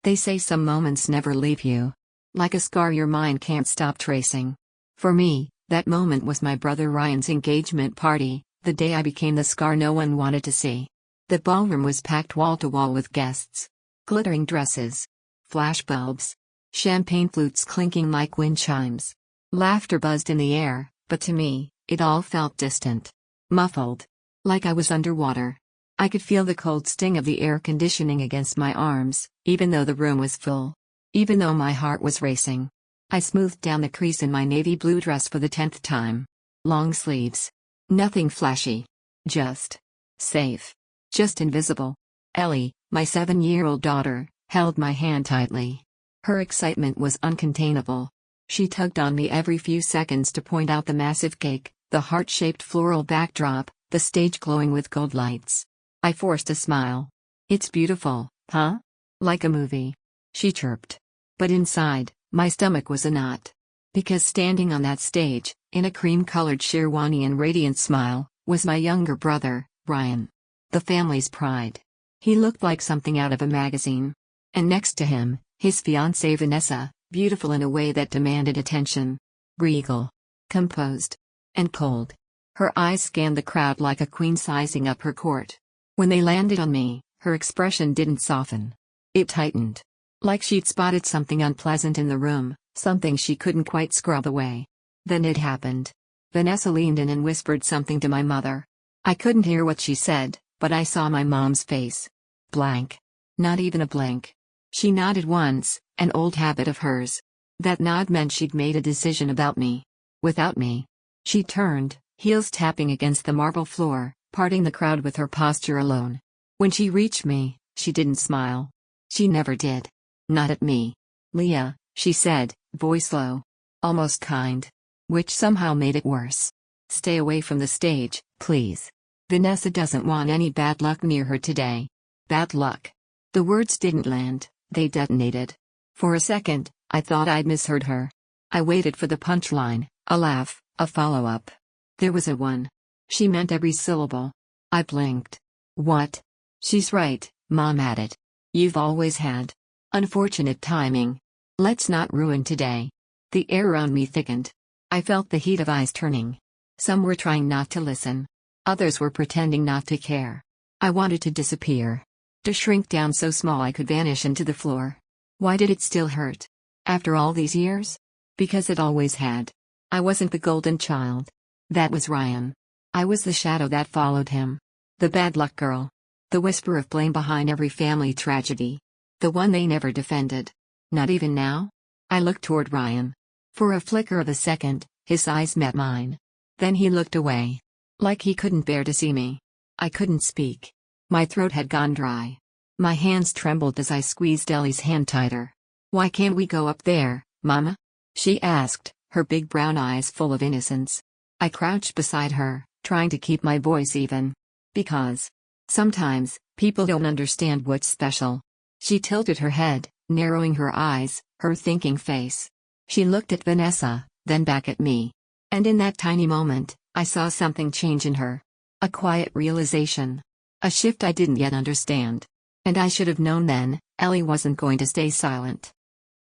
They say some moments never leave you. Like a scar your mind can't stop tracing. For me, that moment was my brother Ryan's engagement party, the day I became the scar no one wanted to see. The ballroom was packed wall to wall with guests. Glittering dresses. Flashbulbs. Champagne flutes clinking like wind chimes. Laughter buzzed in the air, but to me, it all felt distant. Muffled. Like I was underwater. I could feel the cold sting of the air conditioning against my arms, even though the room was full. Even though my heart was racing. I smoothed down the crease in my navy blue dress for the 10th time. Long sleeves. Nothing flashy. Just safe. Just invisible. Ellie, my 7-year-old daughter, held my hand tightly. Her excitement was uncontainable. She tugged on me every few seconds to point out the massive cake, the heart-shaped floral backdrop, the stage glowing with gold lights. I forced a smile. "It's beautiful, huh? Like a movie," she chirped. But inside, my stomach was a knot. Because standing on that stage, in a cream-colored sherwani and radiant smile, was my younger brother, Ryan. The family's pride. He looked like something out of a magazine. And next to him, his fiancée Vanessa, beautiful in a way that demanded attention. Regal. Composed. And cold. Her eyes scanned the crowd like a queen sizing up her court. When they landed on me, her expression didn't soften. It tightened. Like she'd spotted something unpleasant in the room, something she couldn't quite scrub away. Then it happened. Vanessa leaned in and whispered something to my mother. I couldn't hear what she said, but I saw my mom's face. Blank. Not even a blink. She nodded once, an old habit of hers. That nod meant she'd made a decision about me. Without me. She turned, heels tapping against the marble floor, parting the crowd with her posture alone. When she reached me, she didn't smile. She never did. Not at me. "Leah," she said, voice low. Almost kind. Which somehow made it worse. "Stay away from the stage, please. Vanessa doesn't want any bad luck near her today." Bad luck. The words didn't land, they detonated. For a second, I thought I'd misheard her. I waited for the punchline, a laugh, a follow-up. There was a one. She meant every syllable. I blinked. What? "She's right," Mom added. "You've always had. Unfortunate timing. Let's not ruin today." The air around me thickened. I felt the heat of eyes turning. Some were trying not to listen. Others were pretending not to care. I wanted to disappear. To shrink down so small I could vanish into the floor. Why did it still hurt? After all these years? Because it always had. I wasn't the golden child. That was Ryan. I was the shadow that followed him. The bad luck girl. The whisper of blame behind every family tragedy. The one they never defended. Not even now? I looked toward Ryan. For a flicker of a second, his eyes met mine. Then he looked away. Like he couldn't bear to see me. I couldn't speak. My throat had gone dry. My hands trembled as I squeezed Ellie's hand tighter. "Why can't we go up there, Mama?" she asked, her big brown eyes full of innocence. I crouched beside her, trying to keep my voice even. "Because sometimes, people don't understand what's special." She tilted her head, narrowing her eyes, her thinking face. She looked at Vanessa, then back at me. And in that tiny moment, I saw something change in her. A quiet realization. A shift I didn't yet understand. And I should have known then, Ellie wasn't going to stay silent.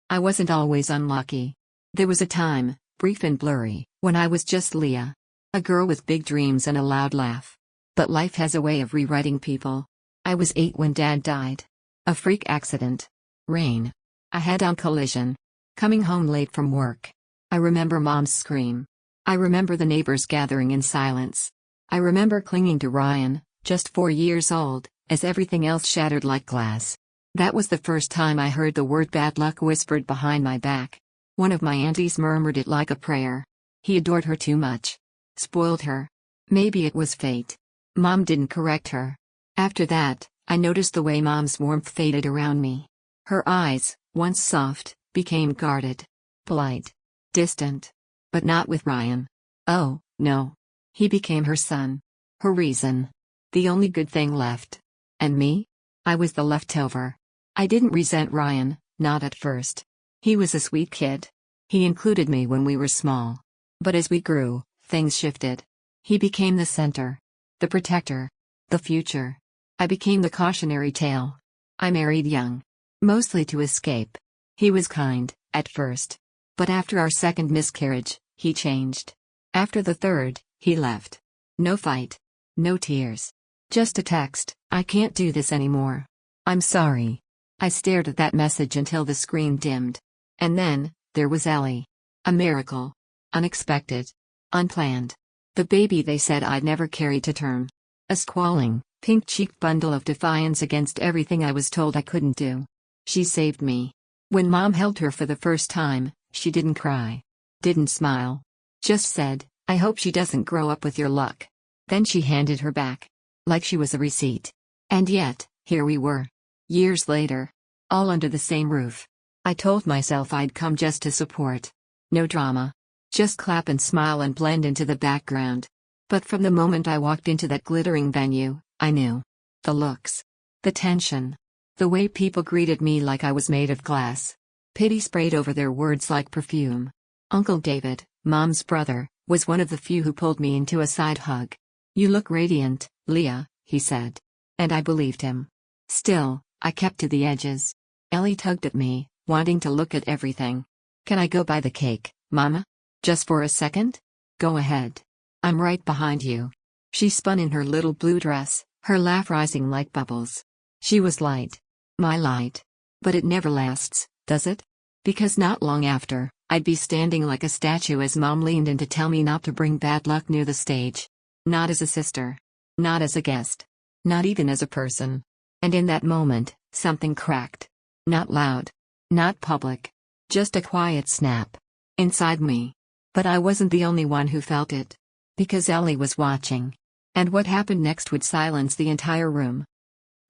I wasn't always unlucky. There was a time, brief and blurry, when I was just Leah. A girl with big dreams and a loud laugh. But life has a way of rewriting people. I was 8 when Dad died. A freak accident. Rain. A head-on collision. Coming home late from work. I remember Mom's scream. I remember the neighbors gathering in silence. I remember clinging to Ryan, just 4 years old, as everything else shattered like glass. That was the first time I heard the word bad luck whispered behind my back. One of my aunties murmured it like a prayer. He adored her too much. Spoiled her. Maybe it was fate. Mom didn't correct her. After that, I noticed the way Mom's warmth faded around me. Her eyes, once soft, became guarded. Polite. Distant. But not with Ryan. Oh, no. He became her son. Her reason. The only good thing left. And me? I was the leftover. I didn't resent Ryan, not at first. He was a sweet kid. He included me when we were small. But as we grew, things shifted. He became the center. The protector. The future. I became the cautionary tale. I married young. Mostly to escape. He was kind, at first. But after our second miscarriage, he changed. After the third, he left. No fight. No tears. Just a text, "I can't do this anymore. I'm sorry." I stared at that message until the screen dimmed. And then, there was Ellie. A miracle. Unexpected. Unplanned. The baby they said I'd never carry to term. A squalling, pink-cheeked bundle of defiance against everything I was told I couldn't do. She saved me. When Mom held her for the first time, she didn't cry. Didn't smile. Just said, "I hope she doesn't grow up with your luck." Then she handed her back. Like she was a receipt. And yet, here we were. Years later. All under the same roof. I told myself I'd come just to support. No drama. Just clap and smile and blend into the background. But from the moment I walked into that glittering venue, I knew. The looks. The tension. The way people greeted me like I was made of glass. Pity sprayed over their words like perfume. Uncle David, Mom's brother, was one of the few who pulled me into a side hug. "You look radiant, Leah," he said. And I believed him. Still, I kept to the edges. Ellie tugged at me, wanting to look at everything. "Can I go buy the cake, Mama? Just for a second?" "Go ahead. I'm right behind you." She spun in her little blue dress, her laugh rising like bubbles. She was light. My light. But it never lasts, does it? Because not long after, I'd be standing like a statue as Mom leaned in to tell me not to bring bad luck near the stage. Not as a sister. Not as a guest. Not even as a person. And in that moment, something cracked. Not loud. Not public. Just a quiet snap. Inside me. But I wasn't the only one who felt it. Because Ellie was watching. And what happened next would silence the entire room.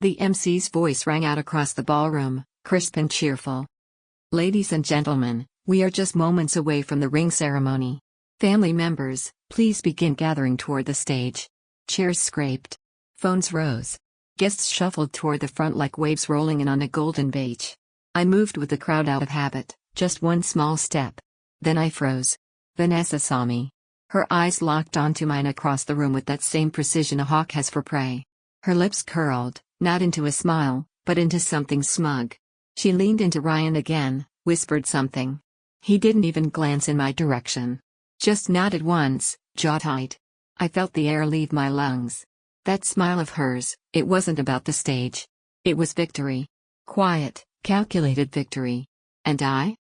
The MC's voice rang out across the ballroom, crisp and cheerful. "Ladies and gentlemen, we are just moments away from the ring ceremony. Family members, please begin gathering toward the stage." Chairs scraped. Phones rose. Guests shuffled toward the front like waves rolling in on a golden beach. I moved with the crowd out of habit, just one small step. Then I froze. Vanessa saw me. Her eyes locked onto mine across the room with that same precision a hawk has for prey. Her lips curled, not into a smile, but into something smug. She leaned into Ryan again, whispered something. He didn't even glance in my direction. Just nodded once, jaw tight. I felt the air leave my lungs. That smile of hers, it wasn't about the stage. It was victory. Quiet, calculated victory. And I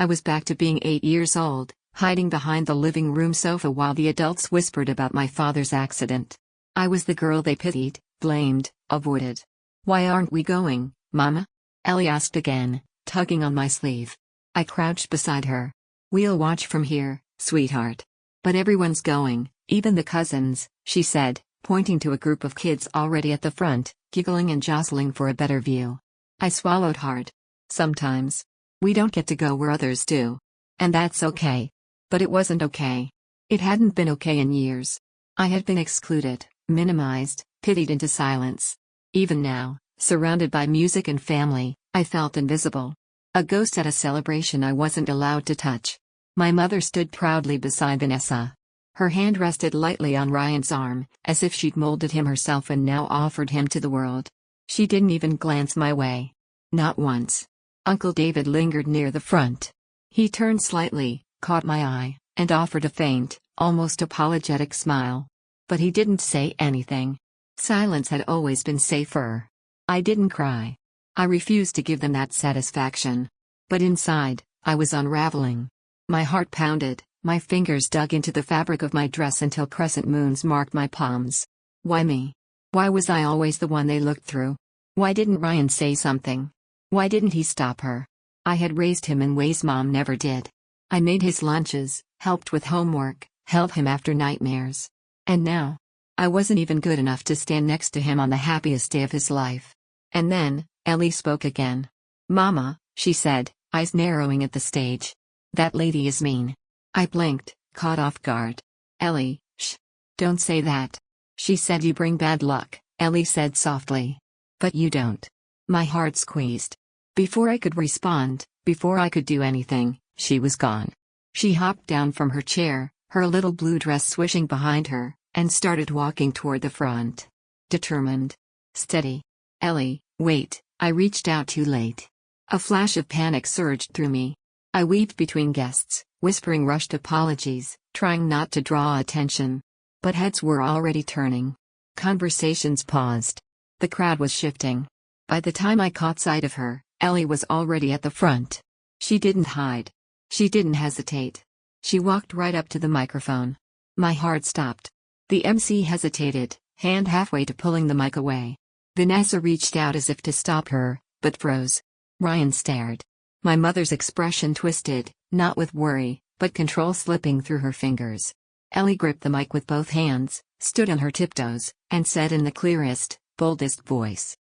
was back to being 8 years old, hiding behind the living room sofa while the adults whispered about my father's accident. I was the girl they pitied, blamed, avoided. "Why aren't we going, Mama?" Ellie asked again, tugging on my sleeve. I crouched beside her. "We'll watch from here, sweetheart." "But everyone's going, even the cousins," she said, pointing to a group of kids already at the front, giggling and jostling for a better view. I swallowed hard. Sometimes. We don't get to go where others do. And that's okay. But it wasn't okay. It hadn't been okay in years. I had been excluded, minimized, pitied into silence. Even now, surrounded by music and family, I felt invisible. A ghost at a celebration I wasn't allowed to touch. My mother stood proudly beside Vanessa. Her hand rested lightly on Ryan's arm, as if she'd molded him herself and now offered him to the world. She didn't even glance my way. Not once. Uncle David lingered near the front. He turned slightly, caught my eye, and offered a faint, almost apologetic smile. But he didn't say anything. Silence had always been safer. I didn't cry. I refused to give them that satisfaction. But inside, I was unraveling. My heart pounded, my fingers dug into the fabric of my dress until crescent moons marked my palms. Why me? Why was I always the one they looked through? Why didn't Ryan say something? Why didn't he stop her? I had raised him in ways Mom never did. I made his lunches, helped with homework, held him after nightmares. And now? I wasn't even good enough to stand next to him on the happiest day of his life. And then, Ellie spoke again. "Mama," she said, eyes narrowing at the stage. "That lady is mean." I blinked, caught off guard. "Ellie, shh. Don't say that." "She said you bring bad luck," Ellie said softly. "But you don't." My heart squeezed. Before I could respond, before I could do anything, she was gone. She hopped down from her chair, her little blue dress swishing behind her, and started walking toward the front. Determined. Steady. "Ellie, wait," I reached out too late. A flash of panic surged through me. I weaved between guests, whispering rushed apologies, trying not to draw attention. But heads were already turning. Conversations paused. The crowd was shifting. By the time I caught sight of her, Ellie was already at the front. She didn't hide. She didn't hesitate. She walked right up to the microphone. My heart stopped. The MC hesitated, hand halfway to pulling the mic away. Vanessa reached out as if to stop her, but froze. Ryan stared. My mother's expression twisted, not with worry, but control slipping through her fingers. Ellie gripped the mic with both hands, stood on her tiptoes, and said in the clearest, boldest voice,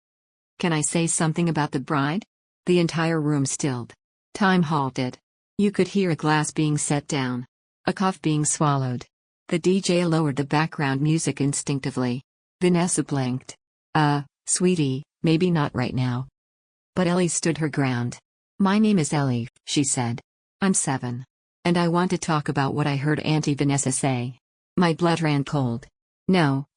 "Can I say something about the bride?" The entire room stilled. Time halted. You could hear a glass being set down. A cough being swallowed. The DJ lowered the background music instinctively. Vanessa blinked. Sweetie, maybe not right now." But Ellie stood her ground. "My name is Ellie," she said. "I'm 7. And I want to talk about what I heard Auntie Vanessa say." My blood ran cold. No,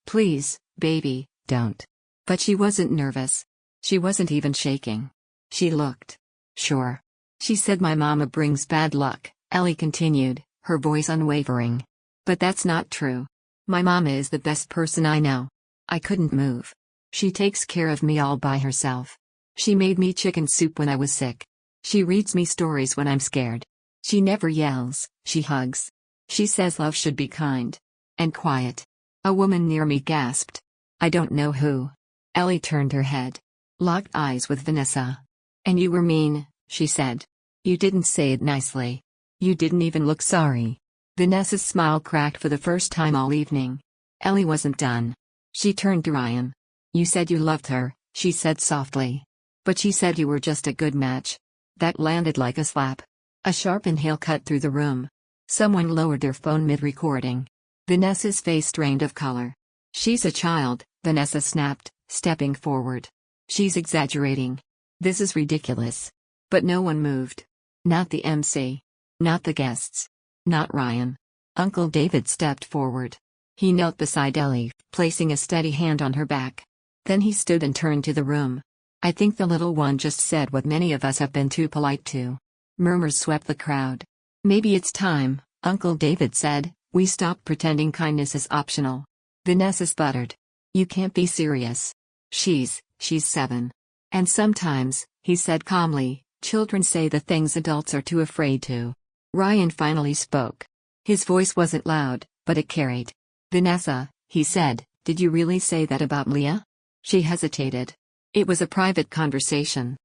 please, baby, don't." But she wasn't nervous. She wasn't even shaking. She looked sure. "She said my mama brings bad luck," Ellie continued, her voice unwavering. "But that's not true. My mama is the best person I know. I couldn't move. She takes care of me all by herself. She made me chicken soup when I was sick. She reads me stories when I'm scared. She never yells, she hugs. She says love should be kind and quiet." A woman near me gasped. "I don't know who." Ellie turned her head. Locked eyes with Vanessa. "And you were mean," she said. "You didn't say it nicely. You didn't even look sorry." Vanessa's smile cracked for the first time all evening. Ellie wasn't done. She turned to Ryan. "You said you loved her," she said softly. "But she said you were just a good match." That landed like a slap. A sharp inhale cut through the room. Someone lowered their phone mid-recording. Vanessa's face drained of color. "She's a child," Vanessa snapped, stepping forward. "She's exaggerating. This is ridiculous." But no one moved. Not the MC. Not the guests. Not Ryan. Uncle David stepped forward. He knelt beside Ellie, placing a steady hand on her back. Then he stood and turned to the room. "I think the little one just said what many of us have been too polite to." Murmurs swept the crowd. "Maybe it's time," Uncle David said, "we stop pretending kindness is optional." Vanessa sputtered. "You can't be serious. She's 7. And sometimes," he said calmly, "children say the things adults are too afraid to." Ryan finally spoke. His voice wasn't loud, but it carried. "Vanessa," he said, "did you really say that about Leah?" She hesitated. "It was a private conversation."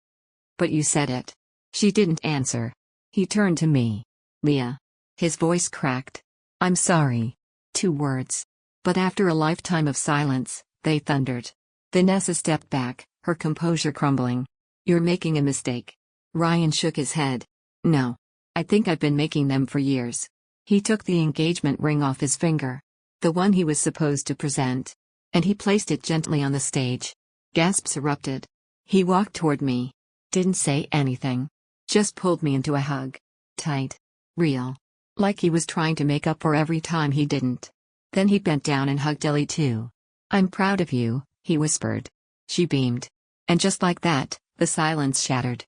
"But you said it." She didn't answer. He turned to me. "Leah." His voice cracked. "I'm sorry." 2 words. But after a lifetime of silence, they thundered. Vanessa stepped back, her composure crumbling. "You're making a mistake." Ryan shook his head. "No. I think I've been making them for years." He took the engagement ring off his finger. The one he was supposed to present. And he placed it gently on the stage. Gasps erupted. He walked toward me. Didn't say anything. Just pulled me into a hug. Tight. Real. Like he was trying to make up for every time he didn't. Then he bent down and hugged Ellie too. "I'm proud of you," he whispered. She beamed. And just like that, the silence shattered.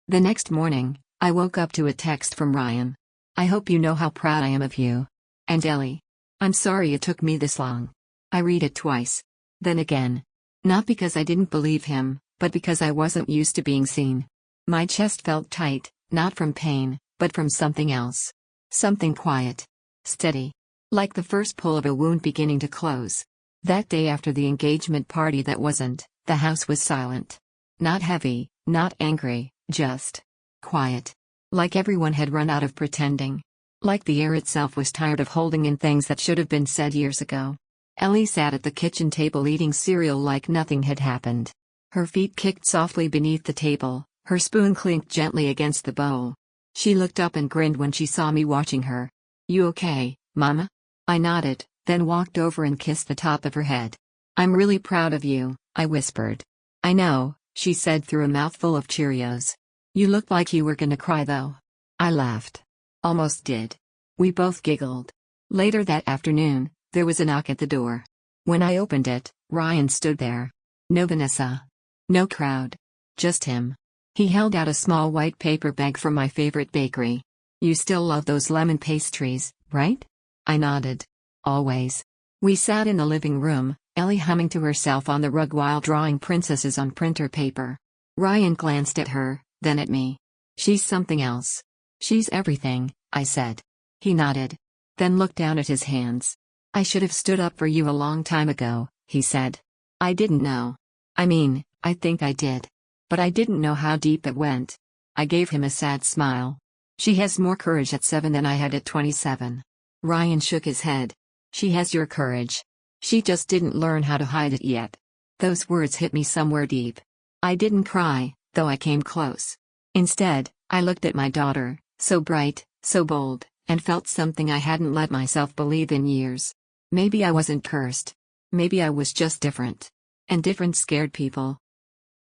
The next morning, I woke up to a text from Ryan. "I hope you know how proud I am of you. And Ellie. I'm sorry it took me this long." I read it twice. Then again. Not because I didn't believe him, but because I wasn't used to being seen. My chest felt tight, not from pain, but from something else. Something quiet. Steady. Like the first pull of a wound beginning to close. That day after the engagement party that wasn't, the house was silent. Not heavy, not angry, just quiet. Like everyone had run out of pretending. Like the air itself was tired of holding in things that should have been said years ago. Ellie sat at the kitchen table eating cereal like nothing had happened. Her feet kicked softly beneath the table, her spoon clinked gently against the bowl. She looked up and grinned when she saw me watching her. "You okay, Mama?" I nodded, then walked over and kissed the top of her head. "I'm really proud of you," I whispered. "I know," she said through a mouthful of Cheerios. "You looked like you were gonna cry though." I laughed. Almost did. We both giggled. Later that afternoon, there was a knock at the door. When I opened it, Ryan stood there. No Vanessa. No crowd. Just him. He held out a small white paper bag from my favorite bakery. You still love those lemon pastries, right? I nodded. Always. We sat in the living room, Ellie humming to herself on the rug while drawing princesses on printer paper. Ryan glanced at her, then at me. She's something else. She's everything, I said. He nodded. Then looked down at his hands. I should have stood up for you a long time ago, he said. I didn't know. I mean, I think I did. But I didn't know how deep it went. I gave him a sad smile. She has more courage at 7 than I had at 27. Ryan shook his head. She has your courage. She just didn't learn how to hide it yet. Those words hit me somewhere deep. I didn't cry, though I came close. Instead, I looked at my daughter, so bright, so bold, and felt something I hadn't let myself believe in years. Maybe I wasn't cursed. Maybe I was just different. And different scared people.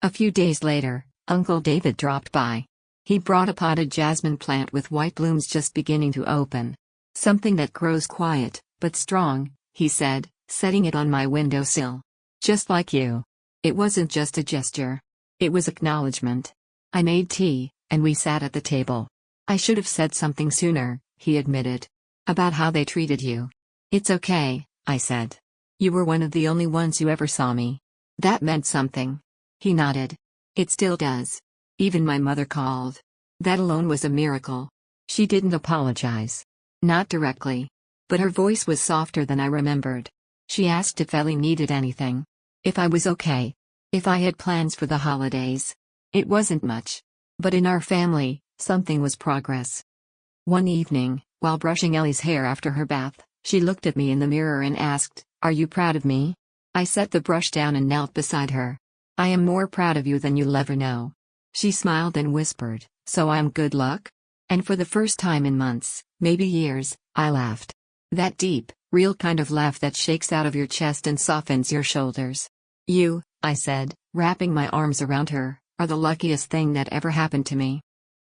A few days later, Uncle David dropped by. He brought a potted jasmine plant with white blooms just beginning to open. Something that grows quiet, but strong, he said, setting it on my windowsill. Just like you. It wasn't just a gesture. It was acknowledgement. I made tea, and we sat at the table. I should have said something sooner, he admitted. About how they treated you. It's okay, I said. You were one of the only ones who ever saw me. That meant something. He nodded. It still does. Even my mother called. That alone was a miracle. She didn't apologize. Not directly. But her voice was softer than I remembered. She asked if Ellie needed anything. If I was okay. If I had plans for the holidays. It wasn't much. But in our family, something was progress. One evening, while brushing Ellie's hair after her bath, she looked at me in the mirror and asked, "Are you proud of me?" I set the brush down and knelt beside her. "I am more proud of you than you'll ever know." She smiled and whispered, "So I'm good luck?" And for the first time in months, maybe years, I laughed. That deep, real kind of laugh that shakes out of your chest and softens your shoulders. "You," I said, wrapping my arms around her, "are the luckiest thing that ever happened to me."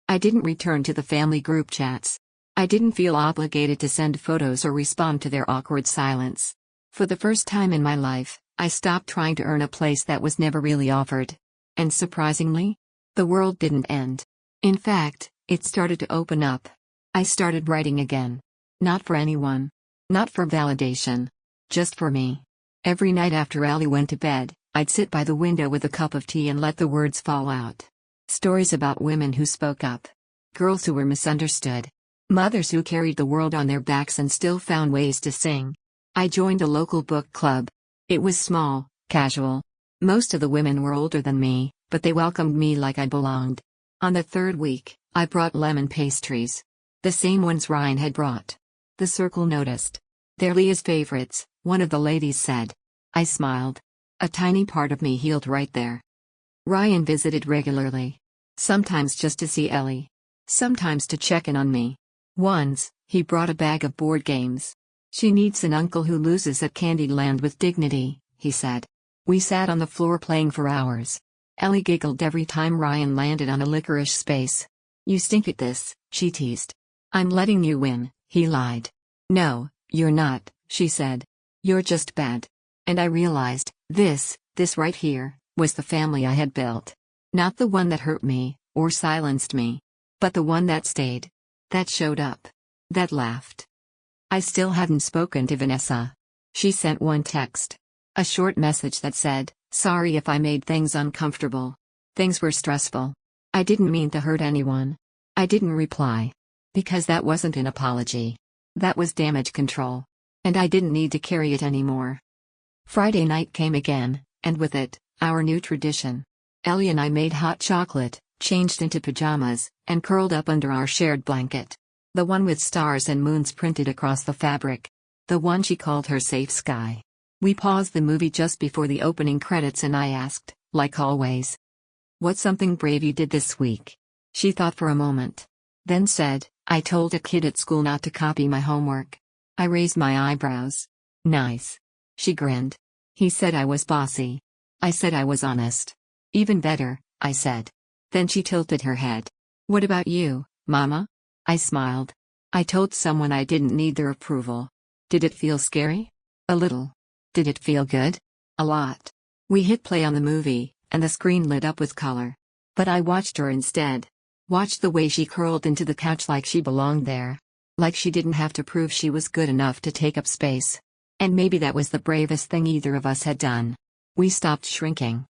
I didn't return to the family group chats. I didn't feel obligated to send photos or respond to their awkward silence. For the first time in my life, I stopped trying to earn a place that was never really offered. And surprisingly, the world didn't end. In fact, it started to open up. I started writing again. Not for anyone. Not for validation. Just for me. Every night after Ellie went to bed, I'd sit by the window with a cup of tea and let the words fall out. Stories about women who spoke up. Girls who were misunderstood. Mothers who carried the world on their backs and still found ways to sing. I joined a local book club. It was small, casual. Most of the women were older than me, but they welcomed me like I belonged. On the third week, I brought lemon pastries. The same ones Ryan had brought. The circle noticed. "They're Leah's favorites," one of the ladies said. I smiled. A tiny part of me healed right there. Ryan visited regularly. Sometimes just to see Ellie. Sometimes to check in on me. Once, he brought a bag of board games. "She needs an uncle who loses at Candyland with dignity," he said. We sat on the floor playing for hours. Ellie giggled every time Ryan landed on a licorice space. "You stink at this," she teased. "I'm letting you win," he lied. "No, you're not," she said. "You're just bad." And I realized, this right here, was the family I had built. Not the one that hurt me, or silenced me. But the one that stayed. That showed up. That laughed. I still hadn't spoken to Vanessa. She sent one text. A short message that said, "Sorry if I made things uncomfortable. Things were stressful. I didn't mean to hurt anyone." I didn't reply. Because that wasn't an apology. That was damage control. And I didn't need to carry it anymore. Friday night came again, and with it, our new tradition. Ellie and I made hot chocolate, changed into pajamas, and curled up under our shared blanket. The one with stars and moons printed across the fabric. The one she called her safe sky. We paused the movie just before the opening credits and I asked, like always, "What's something brave you did this week?" She thought for a moment. Then said, "I told a kid at school not to copy my homework." I raised my eyebrows. "Nice." She grinned. "He said I was bossy." I said I was honest. "Even better," I said. Then she tilted her head. "What about you, Mama?" I smiled. I told someone I didn't need their approval. Did it feel scary? A little. Did it feel good? A lot. We hit play on the movie, and the screen lit up with color. But I watched her instead. Watched the way she curled into the couch like she belonged there. Like she didn't have to prove she was good enough to take up space. And maybe that was the bravest thing either of us had done. We stopped shrinking.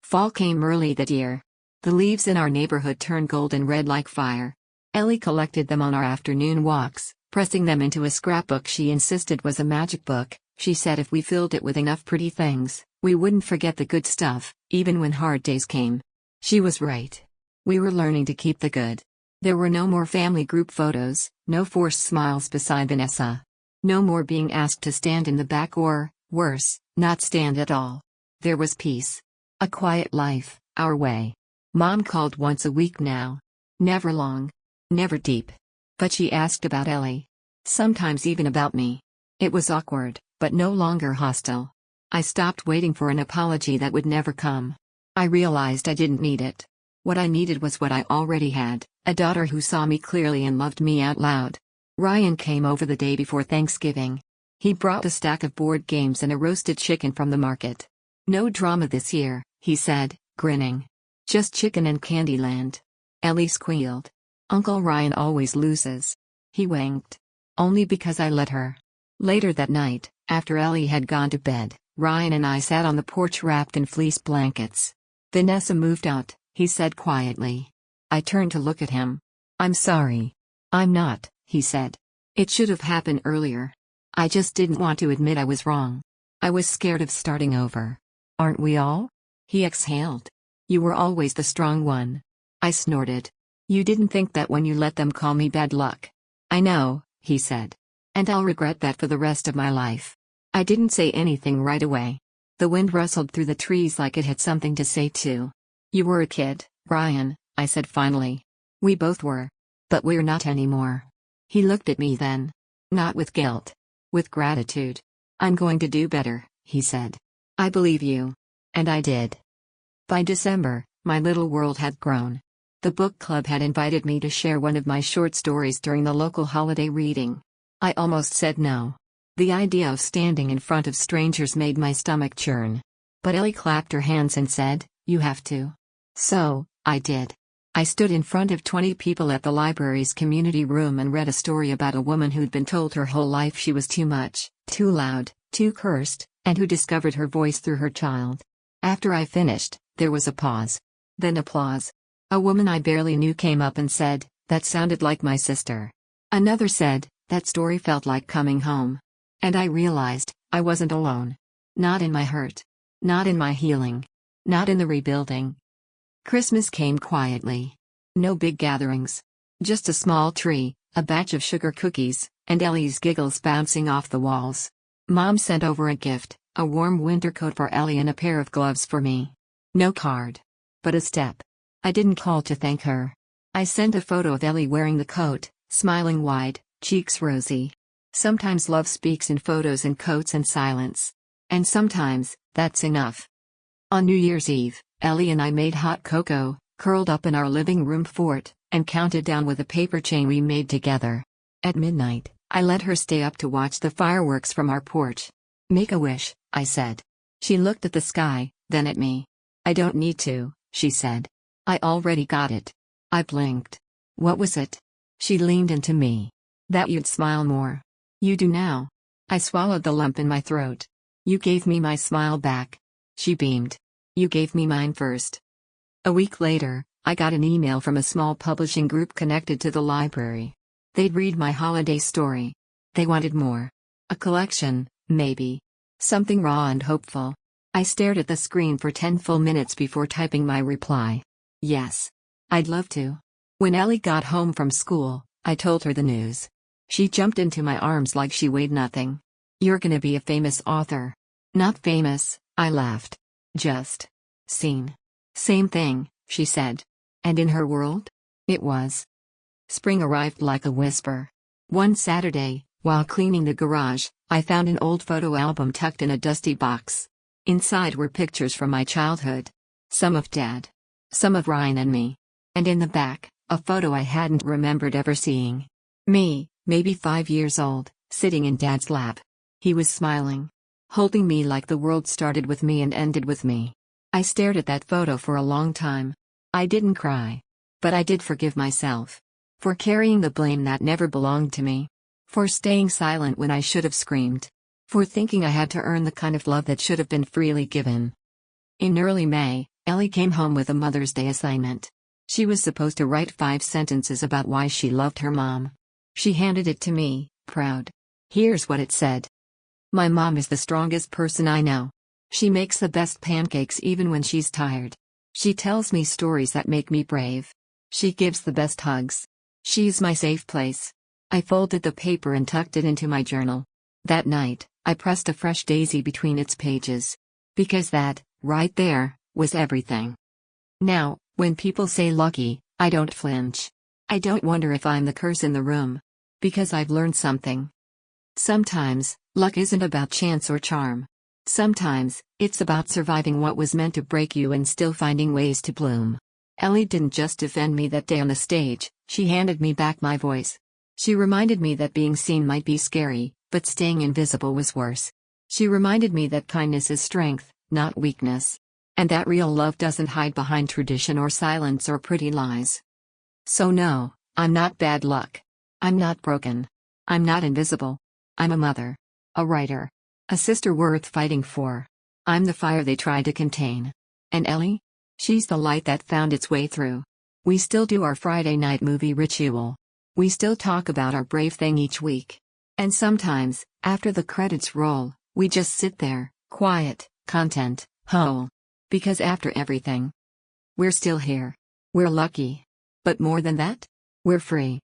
Fall came early that year. The leaves in our neighborhood turned golden red like fire. Ellie collected them on our afternoon walks, pressing them into a scrapbook she insisted was a magic book. She said if we filled it with enough pretty things, we wouldn't forget the good stuff, even when hard days came. She was right. We were learning to keep the good. There were no more family group photos, no forced smiles beside Vanessa. No more being asked to stand in the back or, worse, not stand at all. There was peace. A quiet life, our way. Mom called once a week now. Never long. Never deep. But she asked about Ellie. Sometimes even about me. It was awkward, but no longer hostile. I stopped waiting for an apology that would never come. I realized I didn't need it. What I needed was what I already had, a daughter who saw me clearly and loved me out loud. Ryan came over the day before Thanksgiving. He brought a stack of board games and a roasted chicken from the market. No drama this year, he said, grinning. Just chicken and Candyland. Ellie squealed. Uncle Ryan always loses. He winked. Only because I let her. Later that night, after Ellie had gone to bed, Ryan and I sat on the porch wrapped in fleece blankets. Vanessa moved out, he said quietly. I turned to look at him. I'm sorry. I'm not, he said. It should have happened earlier. I just didn't want to admit I was wrong. I was scared of starting over. Aren't we all? He exhaled. You were always the strong one. I snorted. You didn't think that when you let them call me bad luck. I know, he said. And I'll regret that for the rest of my life. I didn't say anything right away. The wind rustled through the trees like it had something to say too. You were a kid, Ryan, I said finally. We both were. But we're not anymore. He looked at me then. Not with guilt. With gratitude. I'm going to do better, he said. I believe you. And I did. By December, my little world had grown. The book club had invited me to share one of my short stories during the local holiday reading. I almost said no. The idea of standing in front of strangers made my stomach churn. But Ellie clapped her hands and said, you have to. So, I did. I stood in front of 20 people at the library's community room and read a story about a woman who'd been told her whole life she was too much, too loud, too cursed, and who discovered her voice through her child. After I finished, there was a pause. Then applause. A woman I barely knew came up and said, that sounded like my sister. Another said, that story felt like coming home. And I realized, I wasn't alone. Not in my hurt. Not in my healing. Not in the rebuilding. Christmas came quietly. No big gatherings. Just a small tree, a batch of sugar cookies, and Ellie's giggles bouncing off the walls. Mom sent over a gift, a warm winter coat for Ellie and a pair of gloves for me. No card. But a step. I didn't call to thank her. I sent a photo of Ellie wearing the coat, smiling wide, cheeks rosy. Sometimes love speaks in photos and coats and silence. And sometimes, that's enough. On New Year's Eve, Ellie and I made hot cocoa, curled up in our living room fort, and counted down with a paper chain we made together. At midnight, I let her stay up to watch the fireworks from our porch. Make a wish, I said. She looked at the sky, then at me. I don't need to, she said. I already got it. I blinked. What was it? She leaned into me. That you'd smile more. You do now. I swallowed the lump in my throat. You gave me my smile back. She beamed. You gave me mine first. A week later, I got an email from a small publishing group connected to the library. They'd read my holiday story. They wanted more. A collection, maybe. Something raw and hopeful. I stared at the screen for 10 full minutes before typing my reply. Yes. I'd love to. When Ellie got home from school, I told her the news. She jumped into my arms like she weighed nothing. You're gonna be a famous author. Not famous, I laughed. Just seen. Same thing, she said. And in her world? It was. Spring arrived like a whisper. One Saturday, while cleaning the garage, I found an old photo album tucked in a dusty box. Inside were pictures from my childhood. Some of Dad. Some of Ryan and me. And in the back, a photo I hadn't remembered ever seeing. Me, maybe 5 years old, sitting in Dad's lap. He was smiling. Holding me like the world started with me and ended with me. I stared at that photo for a long time. I didn't cry. But I did forgive myself. For carrying the blame that never belonged to me. For staying silent when I should have screamed. For thinking I had to earn the kind of love that should have been freely given. In early May, Ellie came home with a Mother's Day assignment. She was supposed to write 5 sentences about why she loved her mom. She handed it to me, proud. Here's what it said. My mom is the strongest person I know. She makes the best pancakes even when she's tired. She tells me stories that make me brave. She gives the best hugs. She's my safe place. I folded the paper and tucked it into my journal. That night, I pressed a fresh daisy between its pages. Because that, right there, was everything. Now, when people say lucky, I don't flinch. I don't wonder if I'm the curse in the room. Because I've learned something. Sometimes, luck isn't about chance or charm. Sometimes, it's about surviving what was meant to break you and still finding ways to bloom. Ellie didn't just defend me that day on the stage, she handed me back my voice. She reminded me that being seen might be scary, but staying invisible was worse. She reminded me that kindness is strength, not weakness. And that real love doesn't hide behind tradition or silence or pretty lies. So no, I'm not bad luck. I'm not broken. I'm not invisible. I'm a mother. A writer. A sister worth fighting for. I'm the fire they tried to contain. And Ellie? She's the light that found its way through. We still do our Friday night movie ritual. We still talk about our brave thing each week. And sometimes, after the credits roll, we just sit there, quiet, content, whole. Because after everything, we're still here. We're lucky. But more than that, we're free.